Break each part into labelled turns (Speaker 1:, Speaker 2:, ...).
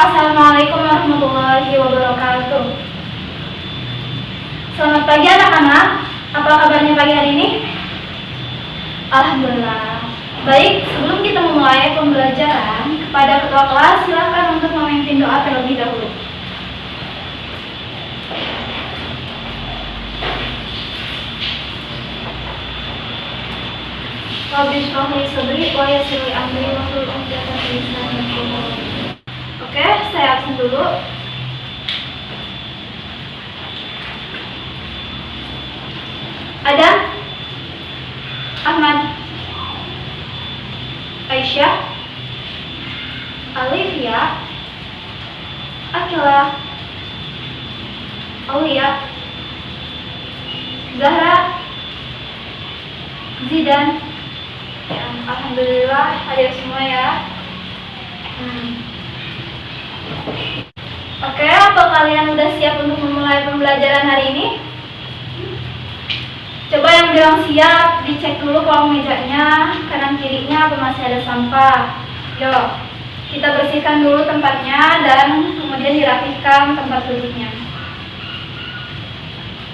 Speaker 1: Assalamualaikum warahmatullahi wabarakatuh. Selamat pagi anak-anak. Apa kabarnya pagi hari ini? Alhamdulillah. Baik, sebelum kita memulai pembelajaran, kepada ketua kelas silakan untuk memimpin doa terlebih dahulu. Rabbi shrah li sadri wa yassir li amri wahlul 'uqdatam min lisani yafqahu qawli. Oke, saya absen dulu. Adam, Ahmad, Aisyah, Alivia, Akila, Aulia, Zahra, Zidan. Ya, alhamdulillah hadir semua ya. Oke, apa kalian udah siap untuk memulai pembelajaran hari ini? Coba yang bilang siap, dicek dulu kolong mejanya, kanan kirinya apa masih ada sampah. Yuk, kita bersihkan dulu tempatnya dan kemudian dirapihkan tempat duduknya.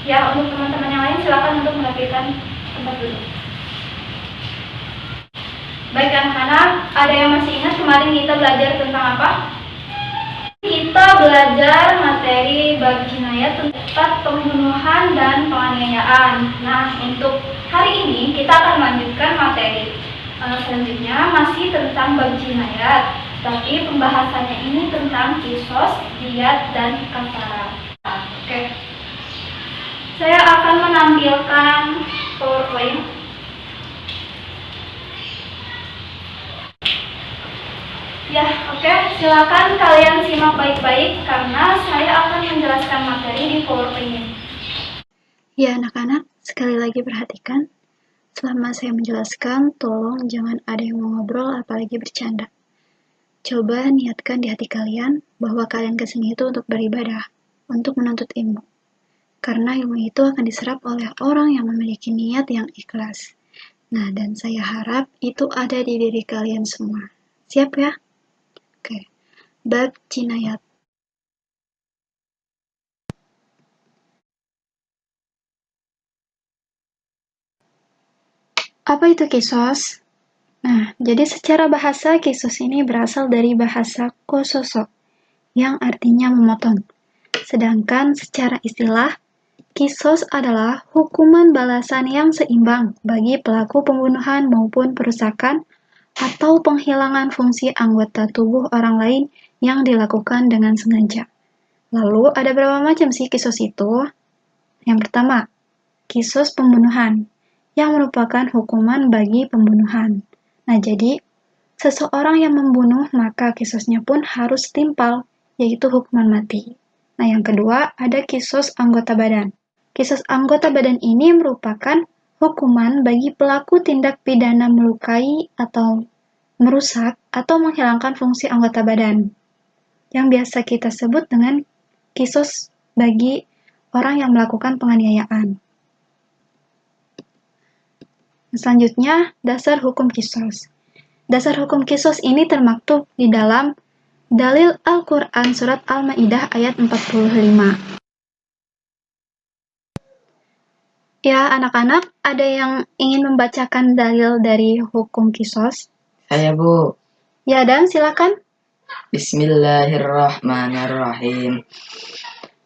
Speaker 1: Ya, untuk teman-teman yang lain silakan untuk merapihkan tempat duduk. Baik anak-anak, ada yang masih ingat kemarin kita belajar tentang apa? Kita belajar materi bab jinayat tentang pembunuhan dan penganiayaan. Nah, untuk hari ini kita akan melanjutkan materi selanjutnya masih tentang bab jinayat, tapi pembahasannya ini tentang kisos, diyat, dan kafarat. Oke. Saya akan menampilkan PowerPoint. Ya, oke. Silakan kalian simak baik-baik karena saya akan menjelaskan materi di PowerPoint.
Speaker 2: Ya, anak-anak, sekali lagi perhatikan. Selama saya menjelaskan, tolong jangan ada yang mau ngobrol apalagi bercanda. Coba niatkan di hati kalian bahwa kalian kesini itu untuk beribadah, untuk menuntut ilmu. Karena ilmu itu akan diserap oleh orang yang memiliki niat yang ikhlas. Nah, dan saya harap itu ada di diri kalian semua. Siap ya? Oke. Bab jinayat. Apa itu kisos? Nah, jadi secara bahasa kisos ini berasal dari bahasa kososo, yang artinya memotong. Sedangkan secara istilah, kisos adalah hukuman balasan yang seimbang bagi pelaku pembunuhan maupun perusakan atau penghilangan fungsi anggota tubuh orang lain yang dilakukan dengan sengaja. Lalu ada berapa macam sih kisos itu? Yang pertama, kisos pembunuhan, yang merupakan hukuman bagi pembunuhan. Nah, jadi seseorang yang membunuh maka kisosnya pun harus timpal, yaitu hukuman mati. Nah, yang kedua ada kisos anggota badan. Kisos anggota badan ini merupakan hukuman bagi pelaku tindak pidana melukai atau merusak atau menghilangkan fungsi anggota badan, yang biasa kita sebut dengan kisos bagi orang yang melakukan penganiayaan. Selanjutnya, dasar hukum kisos. Dasar hukum kisos ini termaktub di dalam Dalil Al-Quran Surat Al-Ma'idah ayat 45. Ya, anak-anak, ada yang ingin membacakan dalil dari hukum kisos?
Speaker 3: Saya, Bu.
Speaker 2: Ya, dan silakan.
Speaker 3: Bismillahirrahmanirrahim.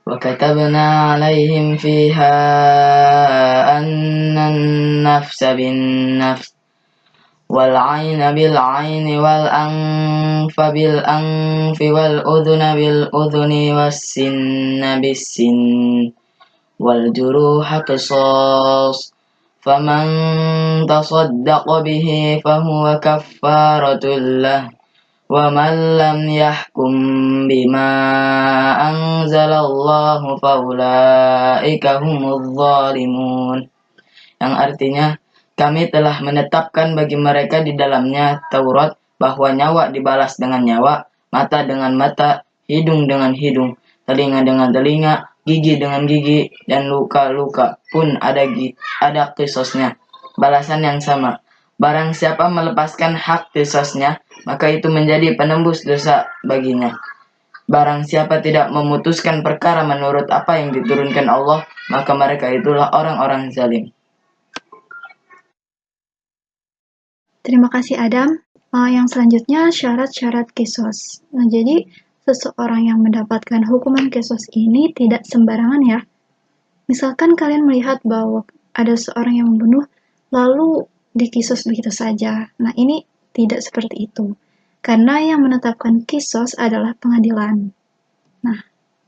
Speaker 3: Wa katabna 'alaihim fiha anna an-nafsa bin-nafs wal 'ayna bil-'ayni wal anfa bil-anfi wal udhuna bil-udhuni was-sinna bis-sin wal juruha qisas faman tasaddaqa bihi fahuwa kaffaratul lah wa man lam yahkum bima anzalallahu faulaika humudz zalimun, yang artinya kami telah menetapkan bagi mereka di dalamnya Taurat bahwa nyawa dibalas dengan nyawa, mata dengan mata, hidung dengan hidung, telinga dengan telinga, gigi dengan gigi, dan luka-luka pun ada qisasnya, balasan yang sama. Barang siapa melepaskan hak qisasnya, maka itu menjadi penembus dosa baginya. Barang siapa tidak memutuskan perkara menurut apa yang diturunkan Allah, maka mereka itulah orang-orang zalim.
Speaker 2: Terima kasih Adam. Yang selanjutnya syarat-syarat kisos. Nah, jadi seseorang yang mendapatkan hukuman kisos ini tidak sembarangan ya. Misalkan kalian melihat bahwa ada seorang yang membunuh, lalu dikisos begitu saja. Nah, ini tidak seperti itu. Karena yang menetapkan kisos adalah pengadilan. Nah,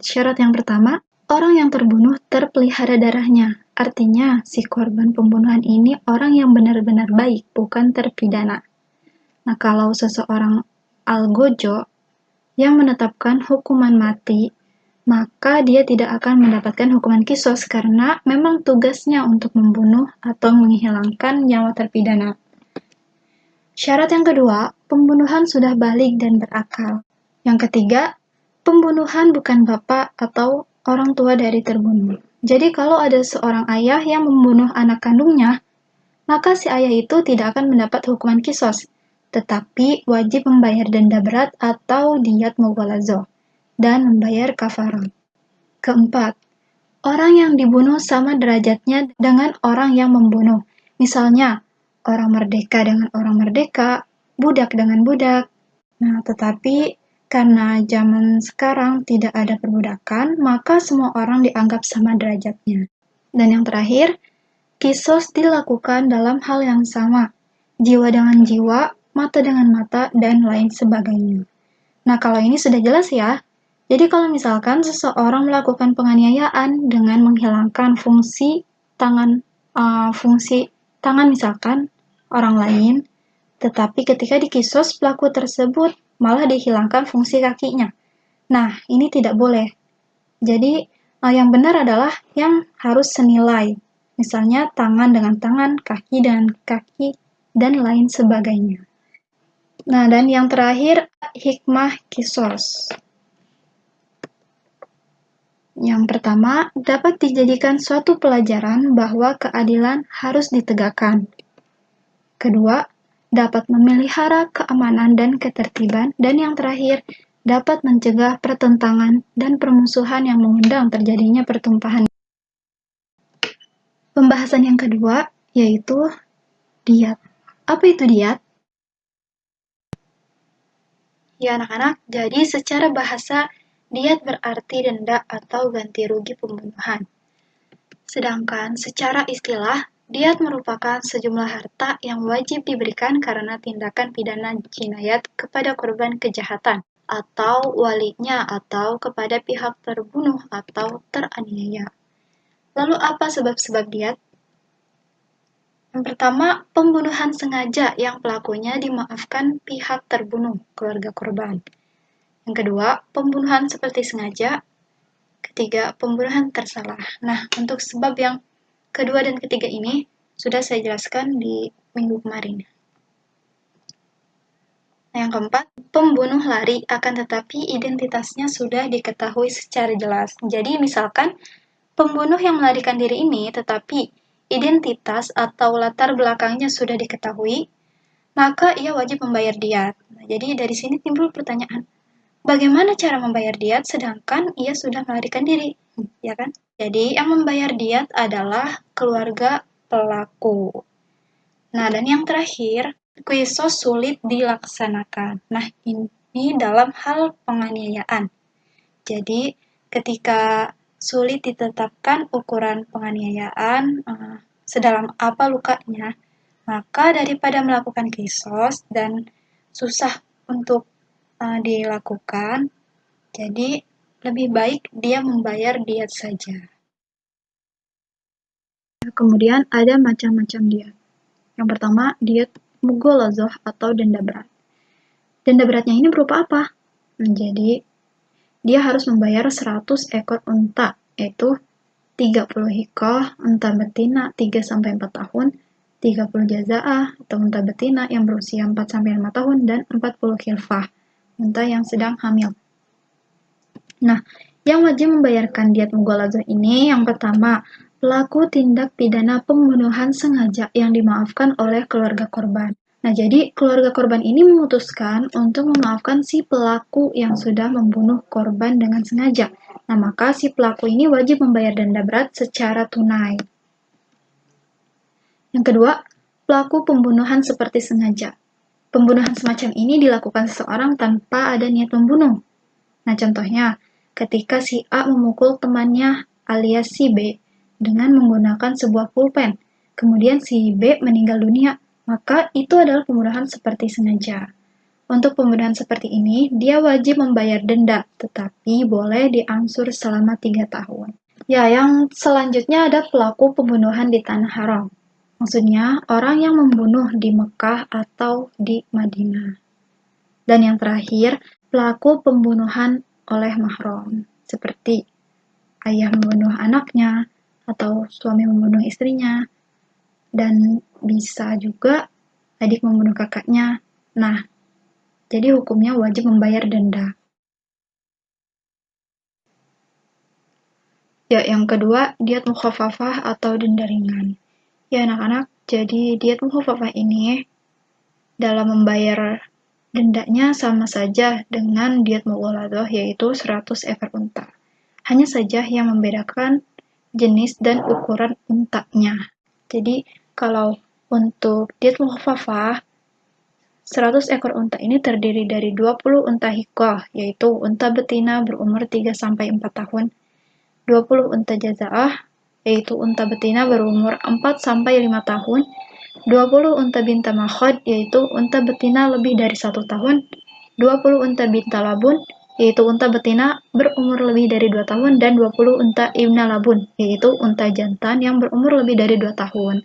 Speaker 2: syarat yang pertama, orang yang terbunuh terpelihara darahnya. Artinya, si korban pembunuhan ini orang yang benar-benar baik, bukan terpidana. Nah, kalau seseorang algojo yang menetapkan hukuman mati, maka dia tidak akan mendapatkan hukuman kisos karena memang tugasnya untuk membunuh atau menghilangkan nyawa terpidana. Syarat yang kedua, pembunuhan sudah balik dan berakal. Yang ketiga, pembunuhan bukan bapak atau orang tua dari terbunuh. Jadi kalau ada seorang ayah yang membunuh anak kandungnya, maka si ayah itu tidak akan mendapat hukuman kisos, tetapi wajib membayar denda berat atau diat mughalazoh dan membayar kafarah. Keempat, orang yang dibunuh sama derajatnya dengan orang yang membunuh. Misalnya, orang merdeka dengan orang merdeka, budak dengan budak. Nah, tetapi karena zaman sekarang tidak ada perbudakan, maka semua orang dianggap sama derajatnya. Dan yang terakhir, kisos dilakukan dalam hal yang sama, jiwa dengan jiwa, mata dengan mata, dan lain sebagainya. Nah, kalau ini sudah jelas ya. Jadi kalau misalkan seseorang melakukan penganiayaan dengan menghilangkan fungsi tangan misalkan orang lain, tetapi ketika dikisos pelaku tersebut malah dihilangkan fungsi kakinya. Nah, ini tidak boleh. Jadi, yang benar adalah yang harus senilai. Misalnya tangan dengan tangan, kaki dengan kaki, dan lain sebagainya. Nah, dan yang terakhir, hikmah kisos. Yang pertama, dapat dijadikan suatu pelajaran bahwa keadilan harus ditegakkan. Kedua, dapat memelihara keamanan dan ketertiban. Dan yang terakhir, dapat mencegah pertentangan dan permusuhan yang mengundang terjadinya pertumpahan. Pembahasan yang kedua, yaitu diat. Apa itu diat? Ya anak-anak, jadi secara bahasa, diat berarti denda atau ganti rugi pembunuhan. Sedangkan secara istilah, diat merupakan sejumlah harta yang wajib diberikan karena tindakan pidana jinayat kepada korban kejahatan, atau walinya, atau kepada pihak terbunuh atau teraniaya. Lalu apa sebab-sebab diat? Yang pertama, pembunuhan sengaja yang pelakunya dimaafkan pihak terbunuh, keluarga korban. Yang kedua, pembunuhan seperti sengaja. Ketiga, pembunuhan tersalah. Nah, untuk sebab yang kedua dan ketiga ini sudah saya jelaskan di minggu kemarin. Nah, yang keempat, pembunuh lari akan tetapi identitasnya sudah diketahui secara jelas. Jadi, misalkan pembunuh yang melarikan diri ini tetapi identitas atau latar belakangnya sudah diketahui, maka ia wajib membayar diat. Nah, jadi dari sini timbul pertanyaan, bagaimana cara membayar diat sedangkan ia sudah melarikan diri? Ya kan? Jadi yang membayar diat adalah keluarga pelaku. Nah, dan yang terakhir, kisos sulit dilaksanakan. Nah, ini dalam hal penganiayaan. Jadi, ketika sulit ditetapkan ukuran penganiayaan, sedalam apa lukanya, maka daripada melakukan kisos dan susah untuk dilakukan, jadi lebih baik dia membayar diat saja. Kemudian ada macam-macam diat. Yang pertama, diat mughalazoh atau denda berat. Denda beratnya ini berupa apa? Jadi, dia harus membayar 100 ekor unta, yaitu 30 hikoh unta betina 3-4 tahun, 30 jaza'ah atau unta betina yang berusia 4-5 tahun, dan 40 khilfah, unta yang sedang hamil. Nah, yang wajib membayarkan diat mughalazoh ini yang pertama, pelaku tindak pidana pembunuhan sengaja yang dimaafkan oleh keluarga korban. Nah, jadi keluarga korban ini memutuskan untuk memaafkan si pelaku yang sudah membunuh korban dengan sengaja. Nah, maka si pelaku ini wajib membayar denda berat secara tunai. Yang kedua, pelaku pembunuhan seperti sengaja. Pembunuhan semacam ini dilakukan seseorang tanpa ada niat membunuh. Nah, contohnya, ketika si A memukul temannya alias si B dengan menggunakan sebuah pulpen, kemudian si B meninggal dunia, maka itu adalah pembunuhan seperti sengaja. Untuk pembunuhan seperti ini, dia wajib membayar denda, tetapi boleh diangsur selama 3 tahun. Ya, yang selanjutnya ada pelaku pembunuhan di tanah haram. Maksudnya, orang yang membunuh di Mekah atau di Madinah. Dan yang terakhir, pelaku pembunuhan oleh mahram, seperti ayah membunuh anaknya, atau suami membunuh istrinya, dan bisa juga adik membunuh kakaknya. Nah, jadi hukumnya wajib membayar denda. Ya, yang kedua, diat mukhafafah atau denda ringan. Ya, anak-anak, jadi diat mukhafafah ini dalam membayar dendanya sama saja dengan diat mughaladah, yaitu 100 ekor unta. Hanya saja yang membedakan jenis dan ukuran untanya. Jadi, kalau untuk diat mukhafafah, 100 ekor unta ini terdiri dari 20 unta hikoh, yaitu unta betina berumur 3-4 tahun, 20 unta jazaah, yaitu unta betina berumur 4-5 tahun, 20 unta binta makhod, yaitu unta betina lebih dari 1 tahun, 20 unta binta labun, yaitu unta betina berumur lebih dari 2 tahun, dan 20 unta ibna labun, yaitu unta jantan yang berumur lebih dari 2 tahun.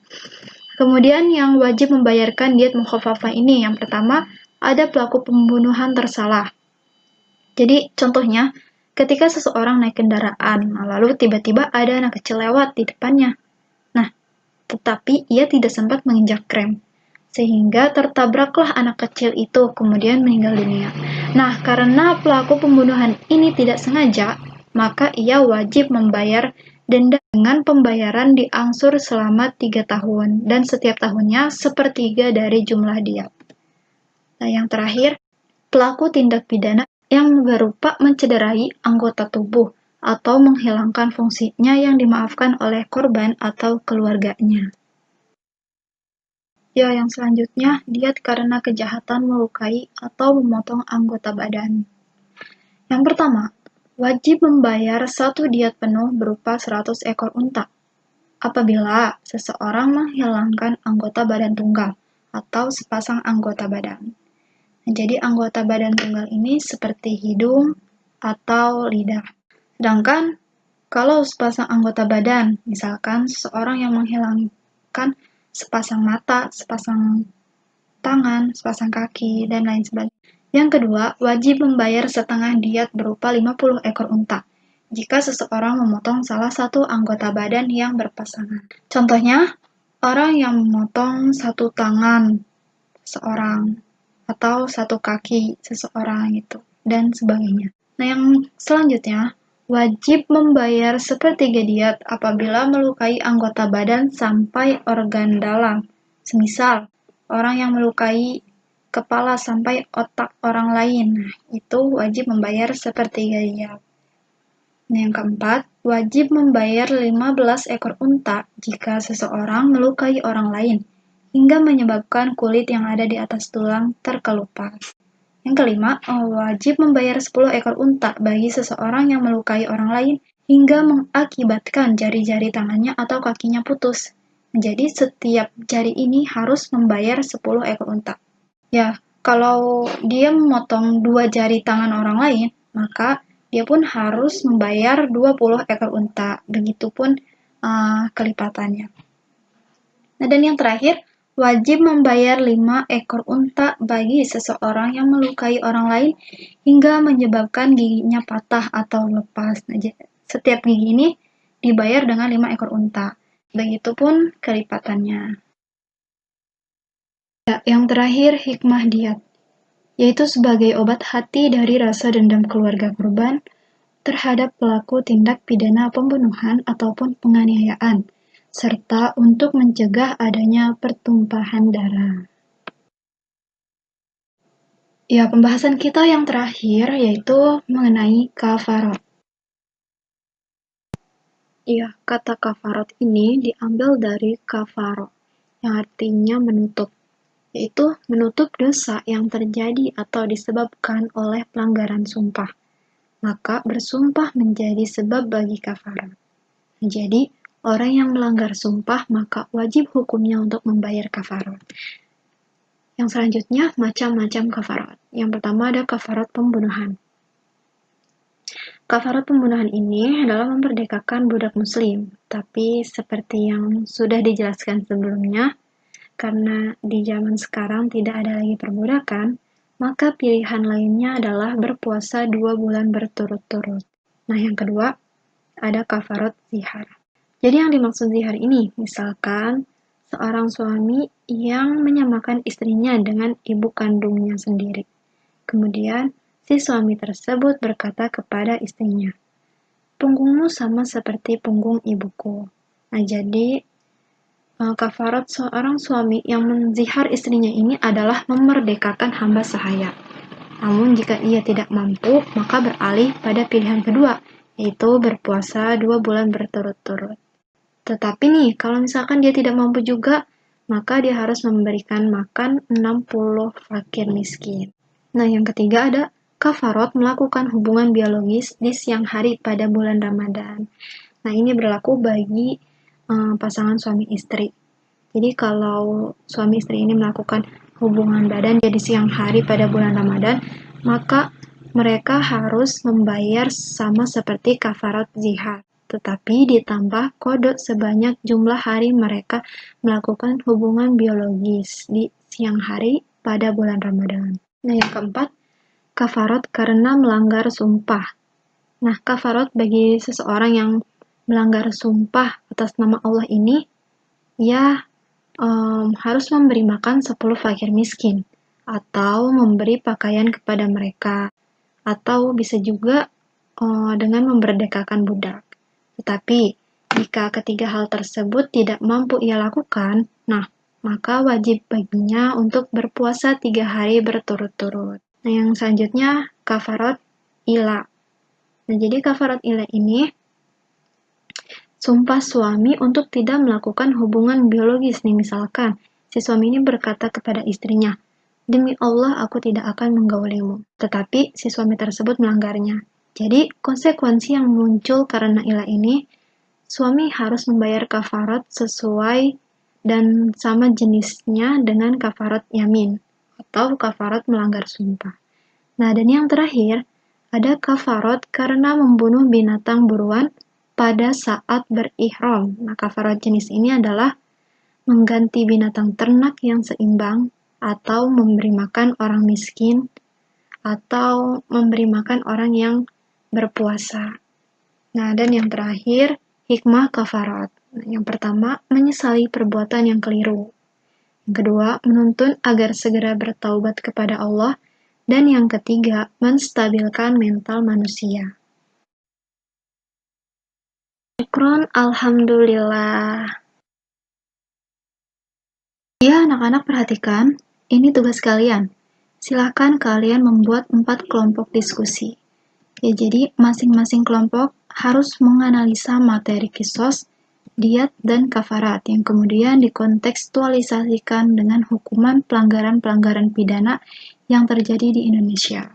Speaker 2: Kemudian yang wajib membayarkan diat mukhafafah ini, yang pertama, ada pelaku pembunuhan tersalah. Jadi, contohnya, ketika seseorang naik kendaraan, lalu tiba-tiba ada anak kecil lewat di depannya. Nah, tetapi ia tidak sempat menginjak rem, sehingga tertabraklah anak kecil itu, kemudian meninggal dunia. Nah, karena pelaku pembunuhan ini tidak sengaja, maka ia wajib membayar denda dengan pembayaran diangsur selama 3 tahun, dan setiap tahunnya sepertiga dari jumlah diat. Nah, yang terakhir, pelaku tindak pidana yang berupa mencederai anggota tubuh atau menghilangkan fungsinya yang dimaafkan oleh korban atau keluarganya. Ya, yang selanjutnya, diat karena kejahatan melukai atau memotong anggota badan. Yang pertama, wajib membayar 1 diat penuh berupa 100 ekor unta apabila seseorang menghilangkan anggota badan tunggal atau sepasang anggota badan. Nah, jadi anggota badan tunggal ini seperti hidung atau lidah. Sedangkan kalau sepasang anggota badan, misalkan seseorang yang menghilangkan sepasang mata, sepasang tangan, sepasang kaki, dan lain sebagainya. Yang kedua, wajib membayar setengah diat berupa 50 ekor unta jika seseorang memotong salah satu anggota badan yang berpasangan. Contohnya, orang yang memotong 1 tangan seseorang atau 1 kaki seseorang itu, dan sebagainya. Nah, yang selanjutnya, wajib membayar sepertiga diat apabila melukai anggota badan sampai organ dalam. Semisal, orang yang melukai kepala sampai otak orang lain, nah, itu wajib membayar sepertiga diat. Nah, yang keempat, wajib membayar 15 ekor unta jika seseorang melukai orang lain, hingga menyebabkan kulit yang ada di atas tulang terkelupas. Yang kelima, wajib membayar 10 ekor unta bagi seseorang yang melukai orang lain, hingga mengakibatkan jari-jari tangannya atau kakinya putus. Jadi, setiap jari ini harus membayar 10 ekor unta. Ya, kalau dia memotong 2 jari tangan orang lain, maka dia pun harus membayar 20 ekor unta. Begitupun kelipatannya. Nah, dan yang terakhir, wajib membayar 5 ekor unta bagi seseorang yang melukai orang lain hingga menyebabkan giginya patah atau lepas. Nah, setiap gigi ini dibayar dengan 5 ekor unta. Begitupun kelipatannya. Ya, yang terakhir, hikmah diat, yaitu sebagai obat hati dari rasa dendam keluarga korban terhadap pelaku tindak pidana pembunuhan ataupun penganiayaan, serta untuk mencegah adanya pertumpahan darah. Ya, pembahasan kita yang terakhir yaitu mengenai kafarot. Ya, kata kafarot ini diambil dari kafaro, yang artinya menutup, yaitu menutup dosa yang terjadi atau disebabkan oleh pelanggaran sumpah. Maka bersumpah menjadi sebab bagi kafarot. Jadi, orang yang melanggar sumpah maka wajib hukumnya untuk membayar kafarot. Yang selanjutnya, macam-macam kafarot. Yang pertama ada kafarot pembunuhan. Kafarot pembunuhan ini adalah memerdekakan budak muslim, tapi seperti yang sudah dijelaskan sebelumnya, karena di zaman sekarang tidak ada lagi perbudakan, maka pilihan lainnya adalah berpuasa 2 bulan berturut-turut. Nah, yang kedua, ada kafarot zihar. Jadi yang dimaksud zihar ini, misalkan seorang suami yang menyamakan istrinya dengan ibu kandungnya sendiri. Kemudian, si suami tersebut berkata kepada istrinya, "Punggungmu sama seperti punggung ibuku." Nah, jadi kafarat seorang suami yang menzihar istrinya ini adalah memerdekakan hamba sahaya. Namun jika ia tidak mampu, maka beralih pada pilihan kedua, yaitu berpuasa 2 bulan berturut-turut. Tetapi nih, kalau misalkan dia tidak mampu juga, maka dia harus memberikan makan 60 fakir miskin. Nah, yang ketiga ada kafarot melakukan hubungan biologis di siang hari pada bulan Ramadan. Nah, ini berlaku bagi pasangan suami istri. Jadi kalau suami istri ini melakukan hubungan badan di siang hari pada bulan Ramadan, maka mereka harus membayar sama seperti kafarat zihar, tetapi ditambah kodok sebanyak jumlah hari mereka melakukan hubungan biologis di siang hari pada bulan Ramadan. Nah, yang keempat, kafarat karena melanggar sumpah. Nah, kafarat bagi seseorang yang melanggar sumpah atas nama Allah ini, ia harus memberi makan 10 fakir miskin, atau memberi pakaian kepada mereka, atau bisa juga dengan memerdekakan budak. Tetapi, jika ketiga hal tersebut tidak mampu ia lakukan, nah, maka wajib baginya untuk berpuasa 3 hari berturut-turut. Nah, yang selanjutnya, kafarat ila. Nah, jadi kafarat ila ini sumpah suami untuk tidak melakukan hubungan biologis nih, misalkan si suami ini berkata kepada istrinya, "Demi Allah aku tidak akan menggaulimu." Tetapi si suami tersebut melanggarnya. Jadi konsekuensi yang muncul karena ilah ini, suami harus membayar kafarat sesuai dan sama jenisnya dengan kafarat yamin atau kafarat melanggar sumpah. Nah, dan yang terakhir, ada kafarat karena membunuh binatang buruan pada saat berihram. Nah, kafarat jenis ini adalah mengganti binatang ternak yang seimbang, atau memberi makan orang miskin, atau memberi makan orang yang berpuasa. Nah, dan yang terakhir, hikmah kafarat. Nah, yang pertama, menyesali perbuatan yang keliru. Yang kedua, menuntun agar segera bertaubat kepada Allah. Dan yang ketiga, menstabilkan mental manusia. Syukron, alhamdulillah. Ya, anak-anak perhatikan, ini tugas kalian. Silakan kalian membuat 4 kelompok diskusi. Ya, jadi masing-masing kelompok harus menganalisa materi kisos, diat, dan kafarat yang kemudian dikontekstualisasikan dengan hukuman pelanggaran-pelanggaran pidana yang terjadi di Indonesia.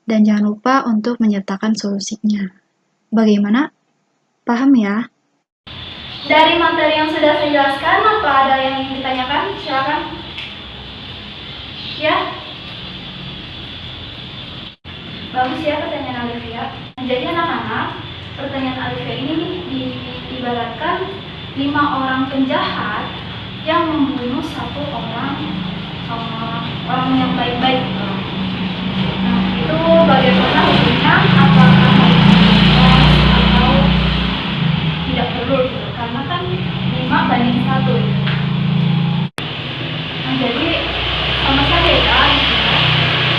Speaker 2: Dan jangan lupa untuk menyertakan solusinya. Bagaimana? Paham ya?
Speaker 1: Dari materi yang sudah saya jelaskan, apa ada yang ingin ditanyakan? Silakan. Ya. Bagus ya pertanyaan Alifia. Jadi anak-anak, pertanyaan Alifia ini diibaratkan 5 orang penjahat yang membunuh 1 orang yang baik-baik. Nah, itu bagaimana hukumnya? Apakah harus atau tidak perlu gitu? Karena kan 5 banding 1 gitu. Nah, jadi sama saja ya,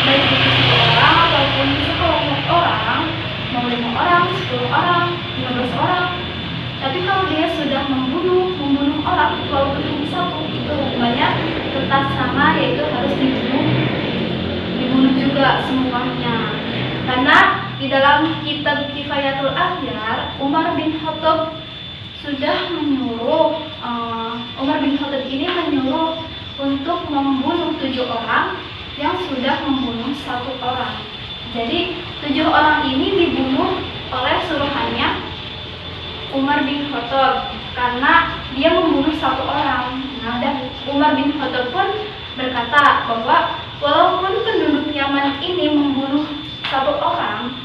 Speaker 1: baik itu 1 orang ataupun sekelompok orang, mau 5 orang, 10 orang, 15 orang. Tapi kalau dia sudah membunuh orang, walaupun hanya 1, itu hukumannya tetap sama, yaitu harus dibunuh juga. di dalam kitab Kifayatul Akhyar, Umar bin Khattab ini menyuruh untuk membunuh 7 orang yang sudah membunuh 1 orang. Jadi 7 orang ini dibunuh oleh suruhannya Umar bin Khattab karena dia membunuh 1 orang. Nah, dan Umar bin Khattab pun berkata bahwa walaupun penduduk Yaman ini membunuh 1 orang,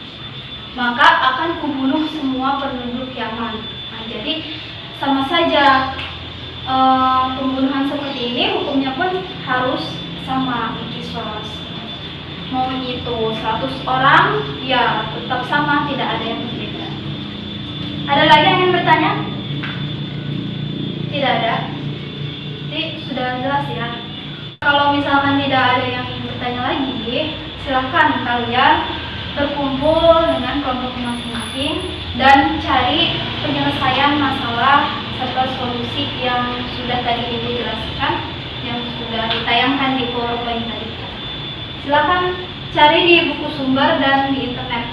Speaker 1: maka akan kubunuh semua penduduk Yaman. Nah, jadi sama saja pembunuhan seperti ini hukumnya pun harus sama, kisos. Mau itu 100 orang, ya tetap sama, tidak ada yang berbeda. Ada lagi yang ingin bertanya? Tidak ada? Jadi sudah jelas ya. Kalau misalkan tidak ada yang ingin bertanya lagi, silahkan kalian berkumpul dengan kelompok masing-masing dan cari penyelesaian masalah serta solusi yang sudah tadi Ibu jelaskan, yang sudah ditayangkan di PowerPoint tadi. Silakan cari di buku sumber dan di internet.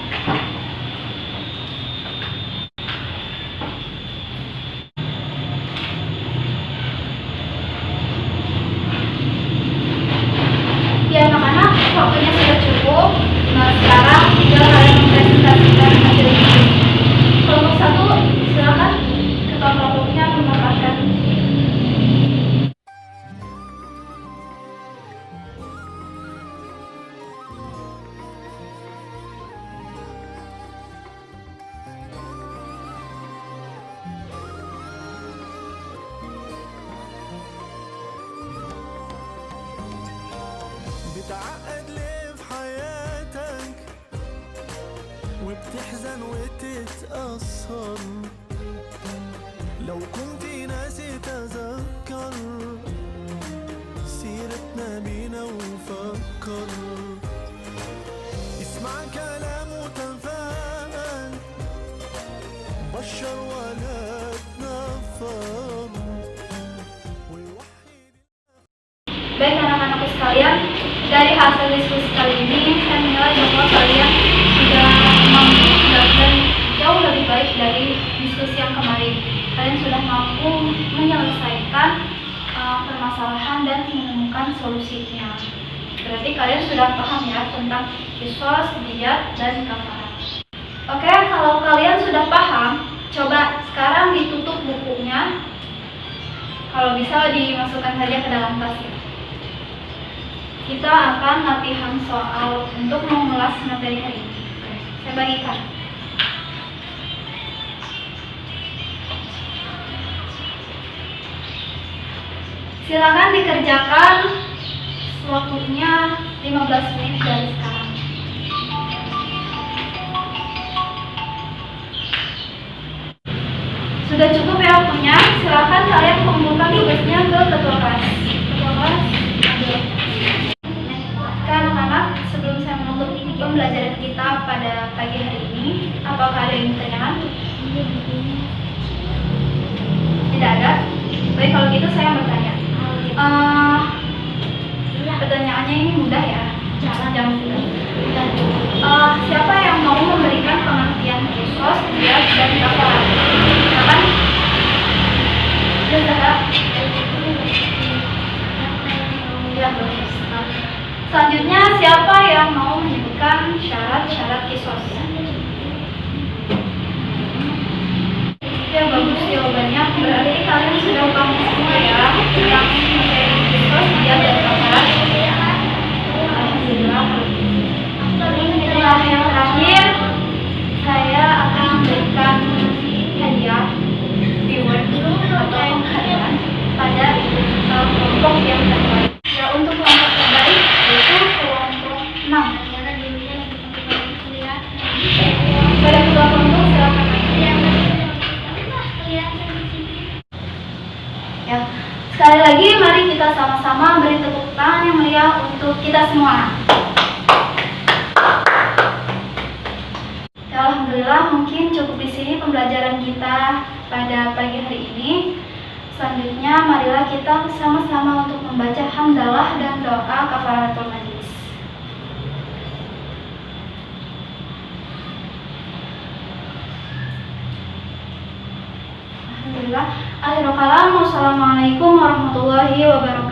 Speaker 1: Ya anak-anak, waktunya sudah cukup. Nah, sekarang tinggal kalian mempresentasikan hasil ini. Kelompok 1, silakan ketua kelompoknya memaparkan.
Speaker 4: بتعقد ليه في حياتك وبتحزن وتتأثر لو كنت ناسي تذكر سيرتنا بينا وفكر اسمع كلام وتفاءل بشر ولا تنفر
Speaker 1: Baik anak-anakku sekalian, dari hasil diskusi kali ini saya menilai bahwa kalian sudah mampu dan jauh lebih baik dari diskusi yang kemarin. Kalian sudah mampu menyelesaikan permasalahan dan menemukan solusinya. Berarti kalian sudah paham ya tentang kisos, diyat, dan kafarat. Oke, kalau kalian sudah paham, coba sekarang ditutup bukunya. Kalau bisa dimasukkan saja ke dalam tas ya. Kita akan latihan soal untuk mengulas materi hari ini. Saya bagikan. Silakan dikerjakan waktunya 15 menit dari sekarang. Sudah cukup ya waktunya. Silakan kalian kumpulkan tugasnya ke ketua kelas. Ketua kelas, ambil. Anak-anak, sebelum saya menutup pembelajaran kita pada pagi hari ini, apakah ada yang bertanya? Tidak ada? Baik, kalau gitu saya bertanya. Pertanyaannya ini mudah ya? Jangan sudah. Siapa yang mau memberikan pengertian kisos, diyat, dan kafarat? Silakan. Sudah. Ya, bagus. Selanjutnya, siapa yang mau menyebutkan syarat-syarat kisos? Ya, bagus jawabannya. Berarti kalian sudah paham semua ya tentang materi kisos, diyat, dan kafarat. Alhamdulillah. Setelah yang terakhir, saya akan memberikan hadiah reward atau penghargaan pada kelompok yang terbaik. Ya, untuk kelompok terbaik yaitu kelompok 6. Pada ketua kelompok silakan. Ya, sekali lagi mari kita sama-sama beri tepuk tangan yang meriah untuk kita semua. Ya, alhamdulillah mungkin cukup di sini pembelajaran kita pada pagi hari ini. Selanjutnya marilah kita sama-sama untuk membaca hamdalah dan doa kafaratul majlis. Alhamdulillah. Akhirul kalam. Wassalamualaikum warahmatullahi wabarakatuh.